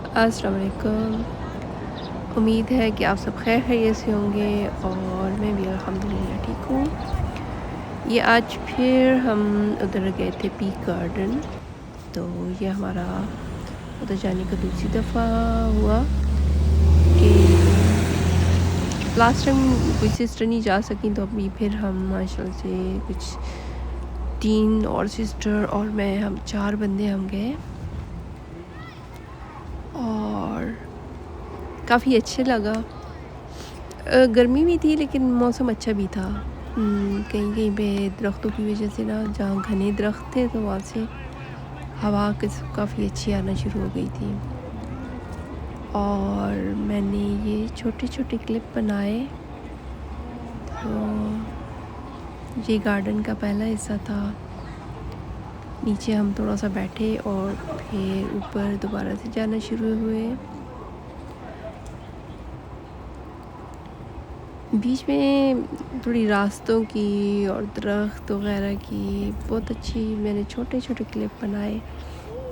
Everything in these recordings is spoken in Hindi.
अस्सलाम वालेकुम। उम्मीद है कि आप सब खैर खैरियत से होंगे और मैं भी अल्हम्दुलिल्लाह ठीक हूँ। ये आज फिर हम उधर गए थे पीक गार्डन, तो ये हमारा उधर जाने का दूसरी दफ़ा हुआ कि लास्ट टाइम कोई सिस्टर नहीं जा सकी, तो अभी फिर हम माशाल्लाह से कुछ 3 और सिस्टर और मैं, हम 4 बंदे हम गए और काफ़ी अच्छे लगा। गर्मी भी थी लेकिन मौसम अच्छा भी था। कहीं-कहीं पे दरख्तों की वजह से ना, जहाँ घने दरख्त थे तो वहाँ से हवा काफ़ी अच्छी आना शुरू हो गई थी। और मैंने ये छोटे-छोटे क्लिप बनाए। तो ये गार्डन का पहला हिस्सा था। नीचे हम थोड़ा सा बैठे और फिर ऊपर दोबारा से जाना शुरू हुए। बीच में थोड़ी रास्तों की और दरख्त वगैरह की बहुत अच्छी मैंने छोटे-छोटे क्लिप बनाए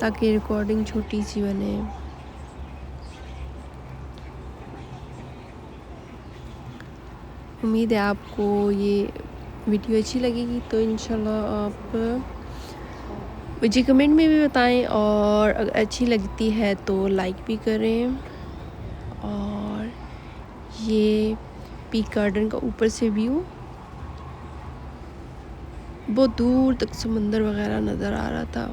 ताकि रिकॉर्डिंग छोटी सी बने। उम्मीद है आपको ये वीडियो अच्छी लगेगी, तो इंशाल्लाह आप मुझे कमेंट में भी बताएं और अगर अच्छी लगती है तो लाइक भी करें। और ये पीक गार्डन का ऊपर से व्यू, बहुत दूर तक समंदर वगैरह नज़र आ रहा था।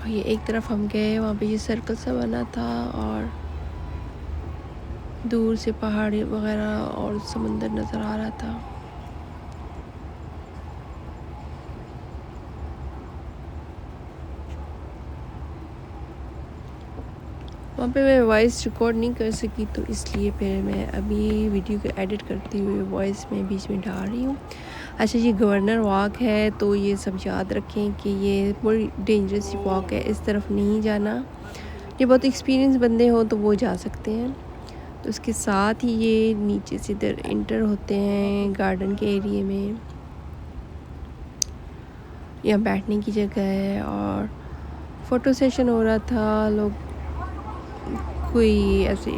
और ये एक तरफ हम गए, वहाँ पे ये सर्कल सा बना था और दूर से पहाड़ वगैरह और समंदर नज़र आ रहा था। वहाँ पे मैं वॉइस रिकॉर्ड नहीं कर सकी, तो इसलिए फिर मैं अभी वीडियो को एडिट करते हुए वॉइस में बीच में डाल रही हूँ। अच्छा, ये गवर्नर वॉक है, तो ये सब याद रखें कि ये बड़ी डेंजरस वॉक है, इस तरफ नहीं जाना। ये बहुत एक्सपीरियंस बंदे हो तो वो जा सकते हैं। तो उसके साथ ही ये नीचे से इधर इंटर होते हैं गार्डन के एरिए में। यहाँ बैठने की जगह है और फ़ोटो सेशन हो रहा था। लोग कोई ऐसे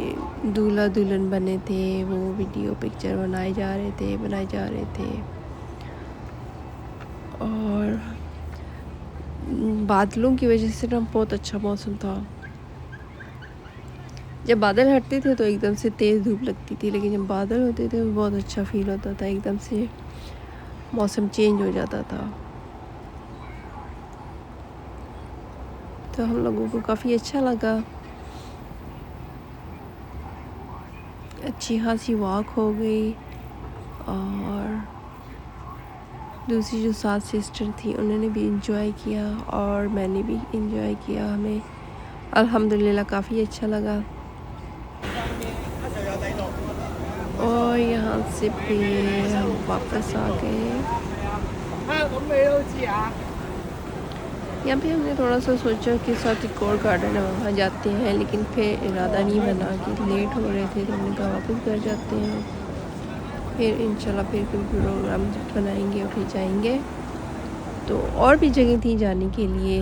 दूल्हा दुल्हन बने थे, वो वीडियो पिक्चर बनाए जा रहे थे। और बादलों की वजह से ना बहुत अच्छा मौसम था। जब बादल हटते थे तो एकदम से तेज़ धूप लगती थी, लेकिन जब बादल होते थे तो बहुत अच्छा फील होता था, एकदम से मौसम चेंज हो जाता था। तो हम लोगों को काफ़ी अच्छा लगा। अच्छी खासी वॉक हो गई और दूसरी जो 7 सिस्टर थी उन्होंने भी एंजॉय किया और मैंने भी एंजॉय किया। हमें अल्हम्दुलिल्लाह काफ़ी अच्छा लगा। और यहाँ से फिर हम वापस आ गए। यहाँ पे हमने थोड़ा सा सोचा कि साथ एक और गार्डन है, वहाँ जाते हैं, लेकिन फिर इरादा नहीं बना कि लेट हो रहे थे, तो हमने कहा वापस घर जाते हैं। फिर इंशाल्लाह फिर कोई प्रोग्राम बनाएंगे और फिर जाएंगे। तो और भी जगह थी जाने के लिए।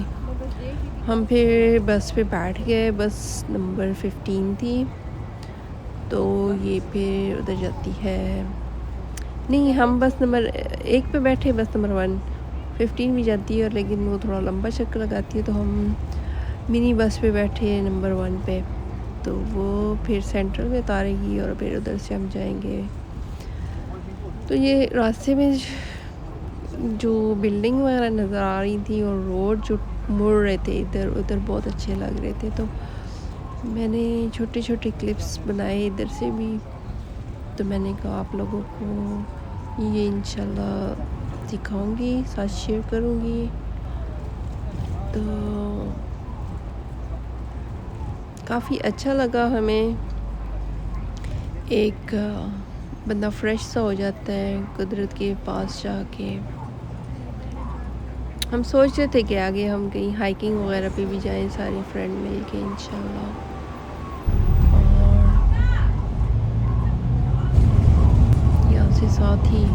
हम फिर बस पे बैठ गए, बस नंबर 15 थी। तो ये फिर उधर जाती है, नहीं हम बस नंबर 1 पे बैठे, बस नंबर 15 भी जाती है और लेकिन वो थोड़ा लंबा चक्कर लगाती है, तो हम मिनी बस पे बैठे नंबर 1 पे। तो वो फिर सेंट्रल में उतारेगी और फिर उधर से हम जाएंगे। तो ये रास्ते में जो बिल्डिंग वगैरह नज़र आ रही थी और रोड जो मुड़ रहे थे इधर उधर, बहुत अच्छे लग रहे थे। तो मैंने छोटे छोटे क्लिप्स बनाए इधर से भी। तो मैंने कहा आप लोगों को ये इंशाल्लाह दिखाऊंगी, साथ शेयर करूंगी। तो काफ़ी अच्छा लगा हमें। एक बंदा फ्रेश सा हो जाता है कुदरत के पास जाके। हम सोच रहे थे कि आगे हम कहीं हाइकिंग वगैरह पे भी जाएं सारे फ्रेंड मिल के इंशाल्लाह। और यहाँ से साथ ही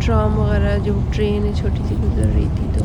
ट्राम वगैरह जो ट्रेन है छोटी सी गुजर रही थी, तो